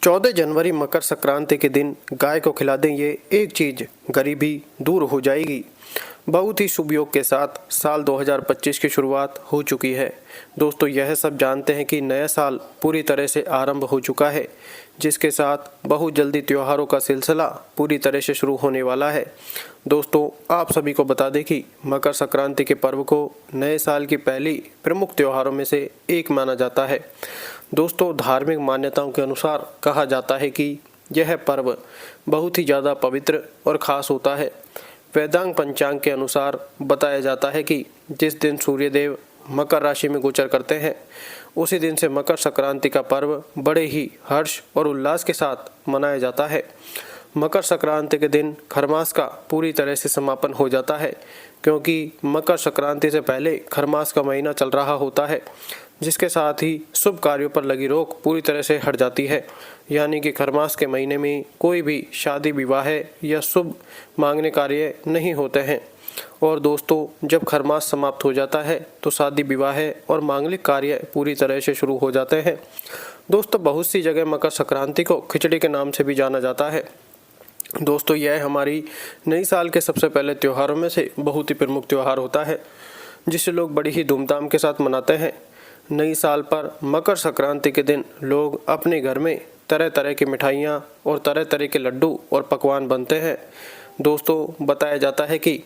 14 जनवरी मकर संक्रांति के दिन गाय को खिला दें, ये एक चीज़ गरीबी दूर हो जाएगी। बहुत ही शुभ योग के साथ साल 2025 की शुरुआत हो चुकी है। दोस्तों, यह सब जानते हैं कि नया साल पूरी तरह से आरंभ हो चुका है, जिसके साथ बहुत जल्दी त्योहारों का सिलसिला पूरी तरह से शुरू होने वाला है। दोस्तों, आप सभी को बता दें कि मकर संक्रांति के पर्व को नए साल की पहली प्रमुख त्योहारों में से एक माना जाता है। दोस्तों, धार्मिक मान्यताओं के अनुसार कहा जाता है कि यह पर्व बहुत ही ज़्यादा पवित्र और ख़ास होता है। वेदांग पंचांग के अनुसार बताया जाता है कि जिस दिन सूर्यदेव मकर राशि में गोचर करते हैं, उसी दिन से मकर संक्रांति का पर्व बड़े ही हर्ष और उल्लास के साथ मनाया जाता है। मकर संक्रांति के दिन खरमास का पूरी तरह से समापन हो जाता है, क्योंकि मकर संक्रांति से पहले खरमास का महीना चल रहा होता है, जिसके साथ ही शुभ कार्यों पर लगी रोक पूरी तरह से हट जाती है। यानी कि खरमास के महीने में कोई भी शादी विवाह या शुभ मांगने कार्य नहीं होते हैं। और दोस्तों, जब खरमास समाप्त हो जाता है तो शादी विवाह और मांगलिक कार्य पूरी तरह से शुरू हो जाते हैं। दोस्तों, बहुत सी जगह मकर संक्रांति को खिचड़ी के नाम से भी जाना जाता है। दोस्तों, यह हमारी नई साल के सबसे पहले त्योहारों में से बहुत ही प्रमुख त्यौहार होता है, जिसे लोग बड़ी ही धूमधाम के साथ मनाते हैं। नई साल पर मकर संक्रांति के दिन लोग अपने घर में तरह तरह की मिठाइयाँ और तरह तरह के लड्डू और पकवान बनते हैं। दोस्तों, बताया जाता है कि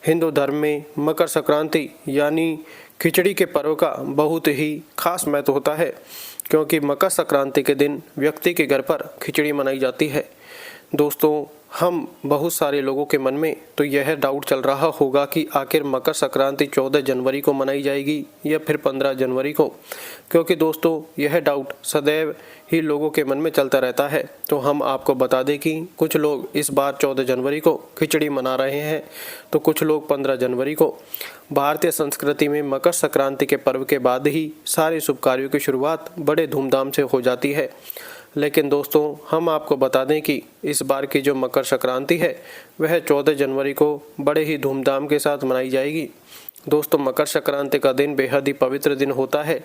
हिंदू धर्म में मकर संक्रांति यानी खिचड़ी के पर्व का बहुत ही खास महत्व होता है, क्योंकि मकर संक्रांति के दिन व्यक्ति के घर पर खिचड़ी मनाई जाती है। दोस्तों, हम बहुत सारे लोगों के मन में तो यह डाउट चल रहा होगा कि आखिर मकर संक्रांति 14 जनवरी को मनाई जाएगी या फिर 15 जनवरी को, क्योंकि दोस्तों यह डाउट सदैव ही लोगों के मन में चलता रहता है। तो हम आपको बता दें कि कुछ लोग इस बार 14 जनवरी को खिचड़ी मना रहे हैं, तो कुछ लोग 15 जनवरी को। भारतीय संस्कृति में मकर संक्रांति के पर्व के बाद ही सारे शुभ कार्यों की शुरुआत बड़े धूमधाम से हो जाती है। लेकिन दोस्तों, हम आपको बता दें कि इस बार की जो मकर संक्रांति है वह 14 जनवरी को बड़े ही धूमधाम के साथ मनाई जाएगी। दोस्तों, मकर संक्रांति का दिन बेहद ही पवित्र दिन होता है,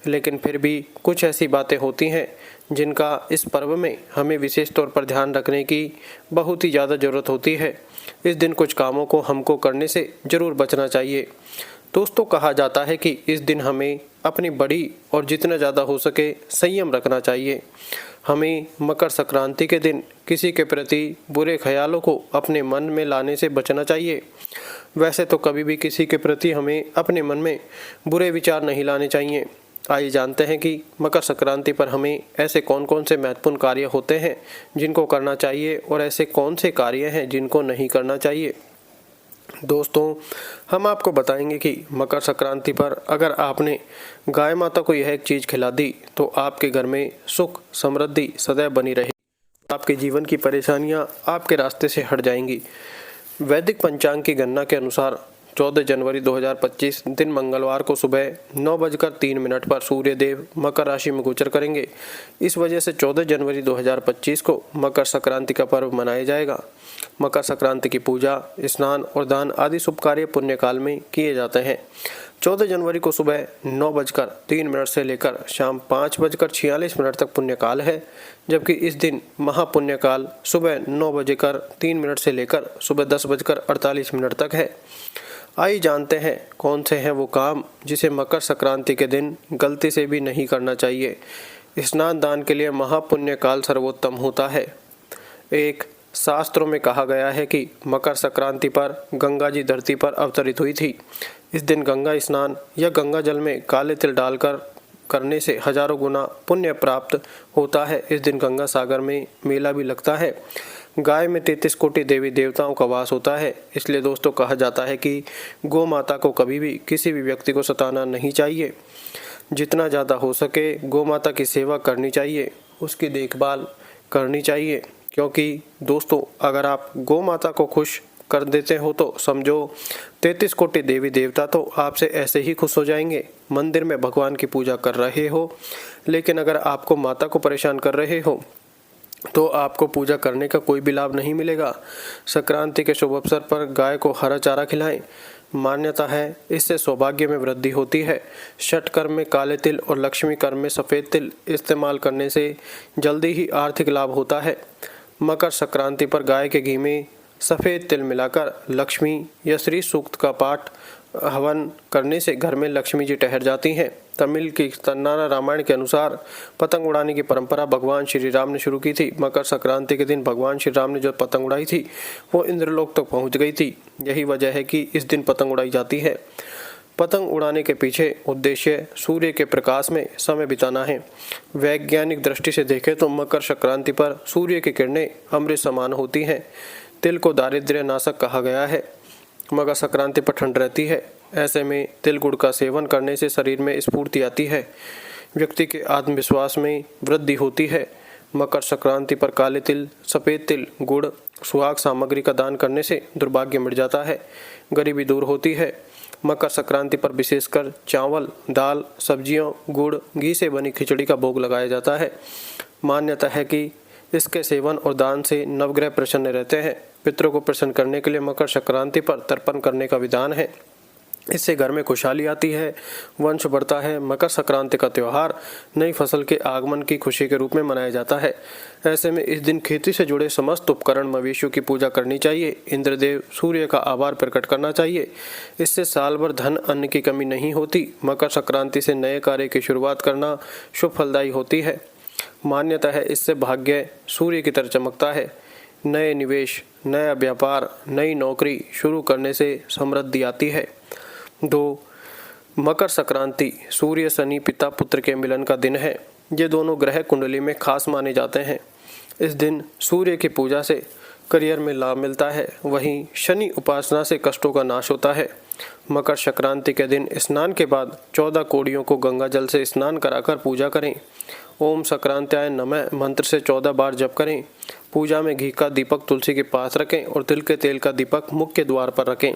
लेकिन फिर भी कुछ ऐसी बातें होती हैं जिनका इस पर्व में हमें विशेष तौर पर ध्यान रखने की बहुत ही ज़्यादा ज़रूरत होती है। इस दिन कुछ कामों को हमको करने से ज़रूर बचना चाहिए। दोस्तों, कहा जाता है कि इस दिन हमें अपनी बड़ी और जितना ज़्यादा हो सके संयम रखना चाहिए। हमें मकर संक्रांति के दिन किसी के प्रति बुरे ख्यालों को अपने मन में लाने से बचना चाहिए। वैसे तो कभी भी किसी के प्रति हमें अपने मन में बुरे विचार नहीं लाने चाहिए। आइए जानते हैं कि मकर संक्रांति पर हमें ऐसे कौन कौन से महत्वपूर्ण कार्य होते हैं जिनको करना चाहिए और ऐसे कौन से कार्य हैं जिनको नहीं करना चाहिए। दोस्तों, हम आपको बताएंगे कि मकर संक्रांति पर अगर आपने गाय माता को यह एक चीज़ खिला दी तो आपके घर में सुख समृद्धि सदैव बनी रहेगी। आपके जीवन की परेशानियां आपके रास्ते से हट जाएंगी। वैदिक पंचांग की गणना के अनुसार 14 जनवरी 2025 दिन मंगलवार को सुबह 9:03 पर सूर्यदेव मकर राशि में गोचर करेंगे। इस वजह से 14 जनवरी 2025 को मकर संक्रांति का पर्व मनाया जाएगा। मकर संक्रांति की पूजा, स्नान और दान आदि शुभ कार्य पुण्य काल में किए जाते हैं। 14 जनवरी को सुबह 9:03 से लेकर शाम 5:46 तक पुण्यकाल है, जबकि इस दिन महापुण्यकाल सुबह 9:03 से लेकर सुबह 10:48 तक है। आइए जानते हैं कौन से हैं वो काम जिसे मकर संक्रांति के दिन गलती से भी नहीं करना चाहिए। स्नान दान के लिए महापुण्य काल सर्वोत्तम होता है। एक, शास्त्रों में कहा गया है कि मकर संक्रांति पर गंगा जी धरती पर अवतरित हुई थी। इस दिन गंगा स्नान या गंगा जल में काले तिल डालकर करने से हजारों गुना पुण्य प्राप्त होता है। इस दिन गंगा सागर में मेला भी लगता है। गाय में 33 कोटि देवी देवताओं का वास होता है, इसलिए दोस्तों कहा जाता है कि गौ माता को कभी भी किसी भी व्यक्ति को सताना नहीं चाहिए। जितना ज़्यादा हो सके गौ माता की सेवा करनी चाहिए, उसकी देखभाल करनी चाहिए, क्योंकि दोस्तों अगर आप गौ माता को खुश कर देते हो तो समझो 33 कोटि देवी देवता तो आपसे ऐसे ही खुश हो जाएंगे। मंदिर में भगवान की पूजा कर रहे हो, लेकिन अगर आपको माता को परेशान कर रहे हो तो आपको पूजा करने का कोई भी लाभ नहीं मिलेगा। संक्रांति के शुभ अवसर पर गाय को हरा चारा खिलाएं। मान्यता है इससे सौभाग्य में वृद्धि होती है। छठ कर्म में काले तिल और लक्ष्मी कर्म में सफ़ेद तिल इस्तेमाल करने से जल्दी ही आर्थिक लाभ होता है। मकर संक्रांति पर गाय के घी में सफ़ेद तिल मिलाकर लक्ष्मी या श्री सूक्त का पाठ हवन करने से घर में लक्ष्मी जी ठहर जाती हैं। तमिल की तन्नारा रामायण के अनुसार पतंग उड़ाने की परंपरा भगवान श्री राम ने शुरू की थी। मकर संक्रांति के दिन भगवान श्री राम ने जो पतंग उड़ाई थी वो इंद्रलोक तक पहुंच गई थी। यही वजह है कि इस दिन पतंग उड़ाई जाती है। पतंग उड़ाने के पीछे उद्देश्य सूर्य के प्रकाश में समय बिताना है। वैज्ञानिक दृष्टि से देखें तो मकर संक्रांति पर सूर्य की किरणें अमृत समान होती हैं। तिल को दारिद्र्य नाशक कहा गया है। मकर संक्रांति पर ठंड रहती है, ऐसे में तिल गुड़ का सेवन करने से शरीर में स्फूर्ति आती है, व्यक्ति के आत्मविश्वास में वृद्धि होती है। मकर संक्रांति पर काले तिल, सफ़ेद तिल, गुड़, सुहाग सामग्री का दान करने से दुर्भाग्य मिट जाता है, गरीबी दूर होती है। मकर संक्रांति पर विशेषकर चावल, दाल, सब्जियों, गुड़, घी से बनी खिचड़ी का भोग लगाया जाता है। मान्यता है कि इसके सेवन और दान से नवग्रह प्रसन्न रहते हैं। पितरों को प्रसन्न करने के लिए मकर संक्रांति पर तर्पण करने का विधान है। इससे घर में खुशहाली आती है, वंश बढ़ता है। मकर संक्रांति का त्यौहार नई फसल के आगमन की खुशी के रूप में मनाया जाता है। ऐसे में इस दिन खेती से जुड़े समस्त उपकरण मवेशियों की पूजा करनी चाहिए। इंद्रदेव सूर्य का आभार प्रकट करना चाहिए। इससे साल भर धन अन्न की कमी नहीं होती। मकर संक्रांति से नए कार्य की शुरुआत करना शुभ फलदायी होती है। मान्यता है इससे भाग्य सूर्य की तरह चमकता है। नए निवेश, नया व्यापार, नई नौकरी शुरू करने से समृद्धि आती है। 2. मकर संक्रांति सूर्य शनि पिता पुत्र के मिलन का दिन है। ये दोनों ग्रह कुंडली में खास माने जाते हैं। इस दिन सूर्य की पूजा से करियर में लाभ मिलता है, वहीं शनि उपासना से कष्टों का नाश होता है। मकर संक्रांति के दिन स्नान के बाद 14 कोड़ियों को गंगा जल से स्नान कराकर पूजा करें। ओम संक्रांत्याय नमः मंत्र से 14 बार जप करें। पूजा में घी का दीपक तुलसी के पास रखें और तिल के तेल का दीपक मुख्य द्वार पर रखें।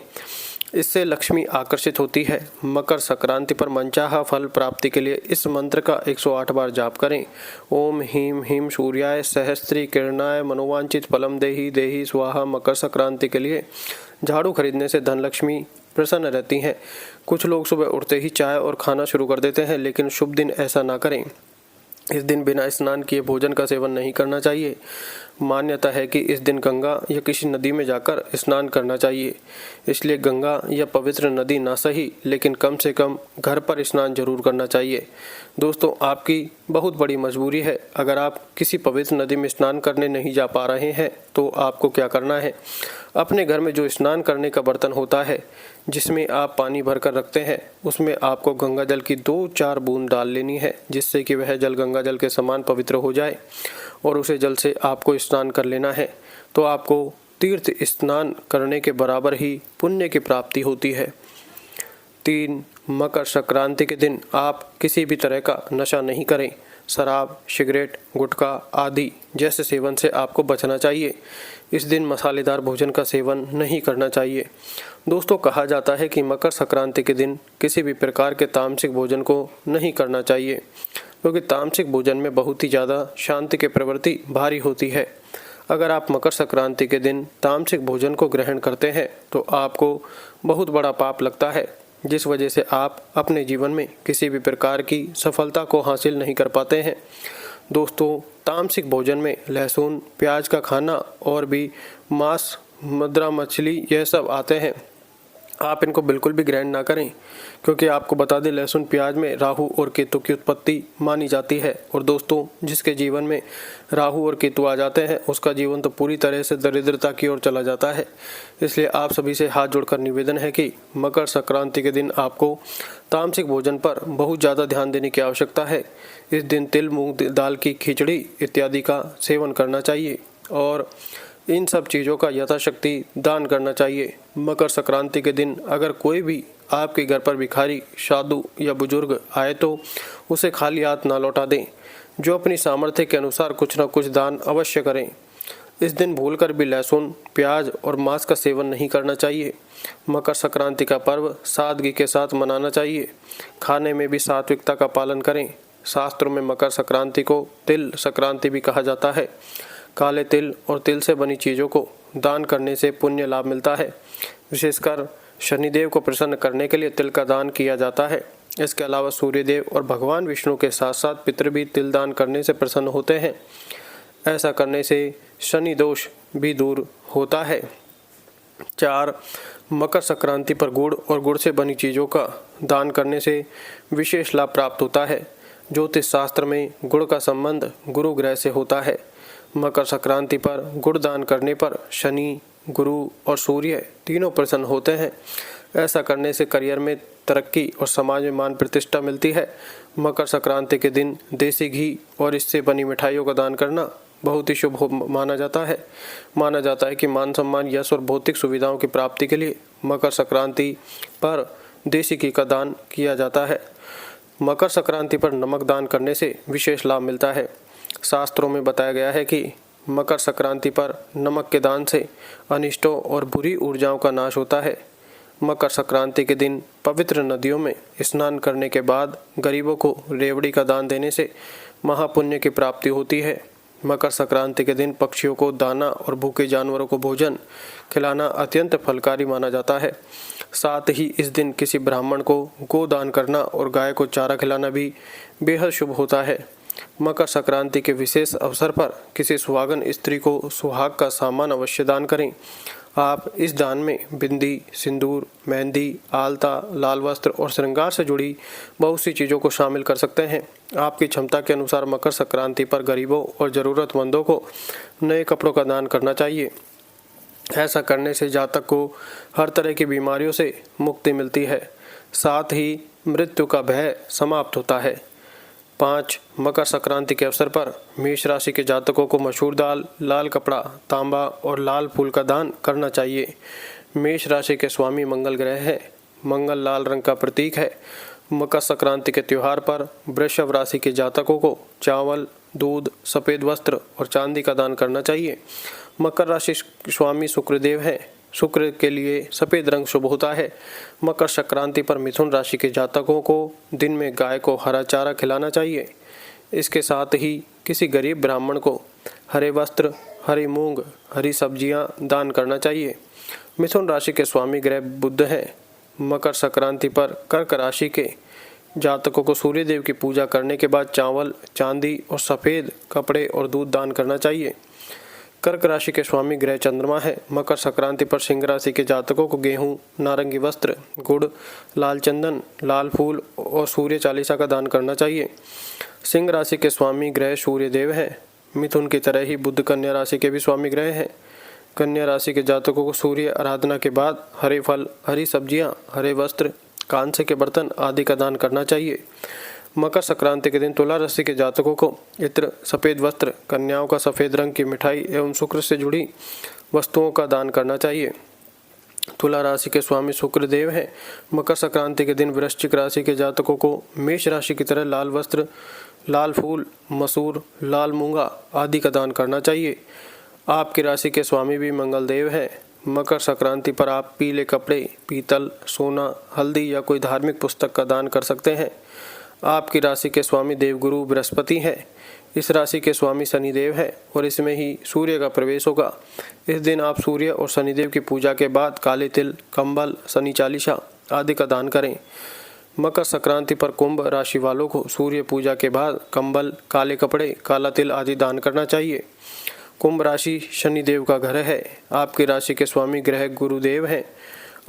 इससे लक्ष्मी आकर्षित होती है। मकर संक्रांति पर मनचाहा फल प्राप्ति के लिए इस मंत्र का 108 बार जाप करें। ओम ह्रीं ह्रीं सूर्याय सहस्त्री किरणाय मनोवांचित फलम देहि देहि स्वाहा। मकर संक्रांति के लिए झाड़ू खरीदने से धनलक्ष्मी प्रसन्न रहती हैं। कुछ लोग सुबह उठते ही चाय और खाना शुरू कर देते हैं, लेकिन शुभ दिन ऐसा ना करें। इस दिन बिना स्नान किए भोजन का सेवन नहीं करना चाहिए। मान्यता है कि इस दिन गंगा या किसी नदी में जाकर स्नान करना चाहिए। इसलिए गंगा या पवित्र नदी ना सही, लेकिन कम से कम घर पर स्नान जरूर करना चाहिए। दोस्तों, आपकी बहुत बड़ी मजबूरी है। अगर आप किसी पवित्र नदी में स्नान करने नहीं जा पा रहे हैं तो आपको क्या करना है, अपने घर में जो स्नान करने का बर्तन होता है जिसमें आप पानी भर कर रखते हैं, उसमें आपको गंगा जल की 2-4 बूंद डाल लेनी है, जिससे कि वह जल गंगा जल के समान पवित्र हो जाए और उसे जल से आपको स्नान कर लेना है। तो आपको तीर्थ स्नान करने के बराबर ही पुण्य की प्राप्ति होती है। 3. मकर संक्रांति के दिन आप किसी भी तरह का नशा नहीं करें। शराब, सिगरेट, गुटखा आदि जैसे सेवन से आपको बचना चाहिए। इस दिन मसालेदार भोजन का सेवन नहीं करना चाहिए। दोस्तों, कहा जाता है कि मकर संक्रांति के दिन किसी भी प्रकार के तामसिक भोजन को नहीं करना चाहिए, क्योंकि तामसिक भोजन में बहुत ही ज़्यादा शांति की प्रवृत्ति भारी होती है। अगर आप मकर संक्रांति के दिन तामसिक भोजन को ग्रहण करते हैं तो आपको बहुत बड़ा पाप लगता है, जिस वजह से आप अपने जीवन में किसी भी प्रकार की सफलता को हासिल नहीं कर पाते हैं। दोस्तों, तामसिक भोजन में लहसुन, प्याज का खाना और भी मांस, मुद्रा, मछली यह सब आते हैं। आप इनको बिल्कुल भी ग्रहण ना करें, क्योंकि आपको बता दें लहसुन, प्याज में राहु और केतु की उत्पत्ति मानी जाती है। और दोस्तों, जिसके जीवन में राहु और केतु आ जाते हैं उसका जीवन तो पूरी तरह से दरिद्रता की ओर चला जाता है। इसलिए आप सभी से हाथ जोड़कर निवेदन है कि मकर संक्रांति के दिन आपको तामसिक भोजन पर बहुत ज़्यादा ध्यान देने की आवश्यकता है। इस दिन तिल, मूंग दाल की खिचड़ी इत्यादि का सेवन करना चाहिए और इन सब चीज़ों का यथाशक्ति दान करना चाहिए। मकर संक्रांति के दिन अगर कोई भी आपके घर पर भिखारी, साधु या बुजुर्ग आए तो उसे खाली हाथ ना लौटा दें। जो अपनी सामर्थ्य के अनुसार कुछ न कुछ दान अवश्य करें। इस दिन भूलकर भी लहसुन, प्याज और मांस का सेवन नहीं करना चाहिए। मकर संक्रांति का पर्व सादगी के साथ मनाना चाहिए। खाने में भी सात्विकता का पालन करें। शास्त्रों में मकर संक्रांति को तिल संक्रांति भी कहा जाता है। काले तिल और तिल से बनी चीज़ों को दान करने से पुण्य लाभ मिलता है। विशेषकर शनिदेव को प्रसन्न करने के लिए तिल का दान किया जाता है। इसके अलावा सूर्यदेव और भगवान विष्णु के साथ साथ पितृ भी तिल दान करने से प्रसन्न होते हैं। ऐसा करने से शनि दोष भी दूर होता है। 4. मकर संक्रांति पर गुड़ और गुड़ से बनी चीज़ों का दान करने से विशेष लाभ प्राप्त होता है। ज्योतिष शास्त्र में गुड़ का संबंध गुरु ग्रह से होता है। मकर संक्रांति पर गुड़ दान करने पर शनि, गुरु और सूर्य तीनों प्रसन्न होते हैं। ऐसा करने से करियर में तरक्की और समाज में मान प्रतिष्ठा मिलती है। मकर संक्रांति के दिन देसी घी और इससे बनी मिठाइयों का दान करना बहुत ही शुभ माना जाता है। माना जाता है कि मान सम्मान, यश और भौतिक सुविधाओं की प्राप्ति के लिए मकर संक्रांति पर देसी घी का दान किया जाता है। मकर संक्रांति पर नमक दान करने से विशेष लाभ मिलता है। शास्त्रों में बताया गया है कि मकर संक्रांति पर नमक के दान से अनिष्टों और बुरी ऊर्जाओं का नाश होता है। मकर संक्रांति के दिन पवित्र नदियों में स्नान करने के बाद गरीबों को रेवड़ी का दान देने से महापुण्य की प्राप्ति होती है। मकर संक्रांति के दिन पक्षियों को दाना और भूखे जानवरों को भोजन खिलाना अत्यंत फलकारी माना जाता है। साथ ही इस दिन किसी ब्राह्मण को गोदान करना और गाय को चारा खिलाना भी बेहद शुभ होता है। मकर संक्रांति के विशेष अवसर पर किसी सुहागन स्त्री को सुहाग का सामान अवश्य दान करें। आप इस दान में बिंदी, सिंदूर, मेहंदी, आलता, लाल वस्त्र और श्रृंगार से जुड़ी बहुत सी चीज़ों को शामिल कर सकते हैं। आपकी क्षमता के अनुसार मकर संक्रांति पर गरीबों और ज़रूरतमंदों को नए कपड़ों का दान करना चाहिए। ऐसा करने से जातक को हर तरह की बीमारियों से मुक्ति मिलती है, साथ ही मृत्यु का भय समाप्त होता है। 5. मकर संक्रांति के अवसर पर मेष राशि के जातकों को मसूर दाल, लाल कपड़ा, तांबा और लाल फूल का दान करना चाहिए। मेष राशि के स्वामी मंगल ग्रह है। मंगल लाल रंग का प्रतीक है। मकर संक्रांति के त्यौहार पर वृषभ राशि के जातकों को चावल, दूध, सफ़ेद वस्त्र और चांदी का दान करना चाहिए। मकर राशि स्वामी शुक्रदेव है। शुक्र के लिए सफ़ेद रंग शुभ होता है। मकर संक्रांति पर मिथुन राशि के जातकों को दिन में गाय को हरा चारा खिलाना चाहिए। इसके साथ ही किसी गरीब ब्राह्मण को हरे वस्त्र, हरी मूंग, हरी सब्जियां दान करना चाहिए। मिथुन राशि के स्वामी ग्रह बुध हैं। मकर संक्रांति पर कर्क राशि के जातकों को सूर्यदेव की पूजा करने के बाद चावल, चांदी और सफ़ेद कपड़े और दूध दान करना चाहिए। कर्क राशि के स्वामी ग्रह चंद्रमा है। मकर संक्रांति पर सिंह राशि के जातकों को गेहूं, नारंगी वस्त्र, गुड़, लाल चंदन, लाल फूल और सूर्य चालीसा का दान करना चाहिए। सिंह राशि के स्वामी ग्रह सूर्यदेव हैं। मिथुन की तरह ही बुध कन्या राशि के भी स्वामी ग्रह हैं। कन्या राशि के जातकों को सूर्य आराधना के बाद हरे फल, हरी सब्जियां, हरे वस्त्र, कांसे के बर्तन आदि का दान करना चाहिए। मकर संक्रांति के दिन तुला राशि के जातकों को इत्र, सफ़ेद वस्त्र, कन्याओं का सफ़ेद रंग की मिठाई एवं शुक्र से जुड़ी वस्तुओं का दान करना चाहिए। तुला राशि के स्वामी शुक्रदेव हैं। मकर संक्रांति के दिन वृश्चिक राशि के जातकों को मेष राशि की तरह लाल वस्त्र, लाल फूल, मसूर, लाल मूंगा आदि का दान करना चाहिए। आपकी राशि के स्वामी भी मंगलदेव हैं। मकर संक्रांति पर आप पीले कपड़े, पीतल, सोना, हल्दी या कोई धार्मिक पुस्तक का दान कर सकते हैं। आपकी राशि के स्वामी देवगुरु बृहस्पति हैं। इस राशि के स्वामी शनिदेव हैं और इसमें ही सूर्य का प्रवेश होगा। इस दिन आप सूर्य और शनिदेव की पूजा के बाद काले तिल, कंबल, शनि चालीसा आदि का दान करें। मकर संक्रांति पर कुंभ राशि वालों को सूर्य पूजा के बाद कंबल, काले कपड़े, काला तिल आदि दान करना चाहिए। कुंभ राशि शनिदेव का घर है। आपकी राशि के स्वामी ग्रह गुरुदेव हैं।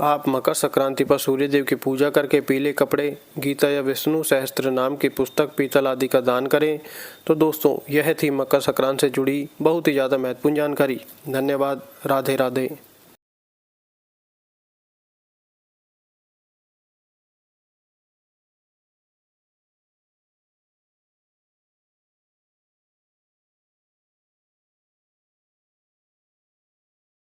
आप मकर संक्रांति पर सूर्यदेव की पूजा करके पीले कपड़े, गीता या विष्णु सहस्त्र नाम की पुस्तक, पीतल आदि का दान करें। तो दोस्तों, यह थी मकर संक्रांति से जुड़ी बहुत ही ज़्यादा महत्वपूर्ण जानकारी। धन्यवाद। राधे राधे।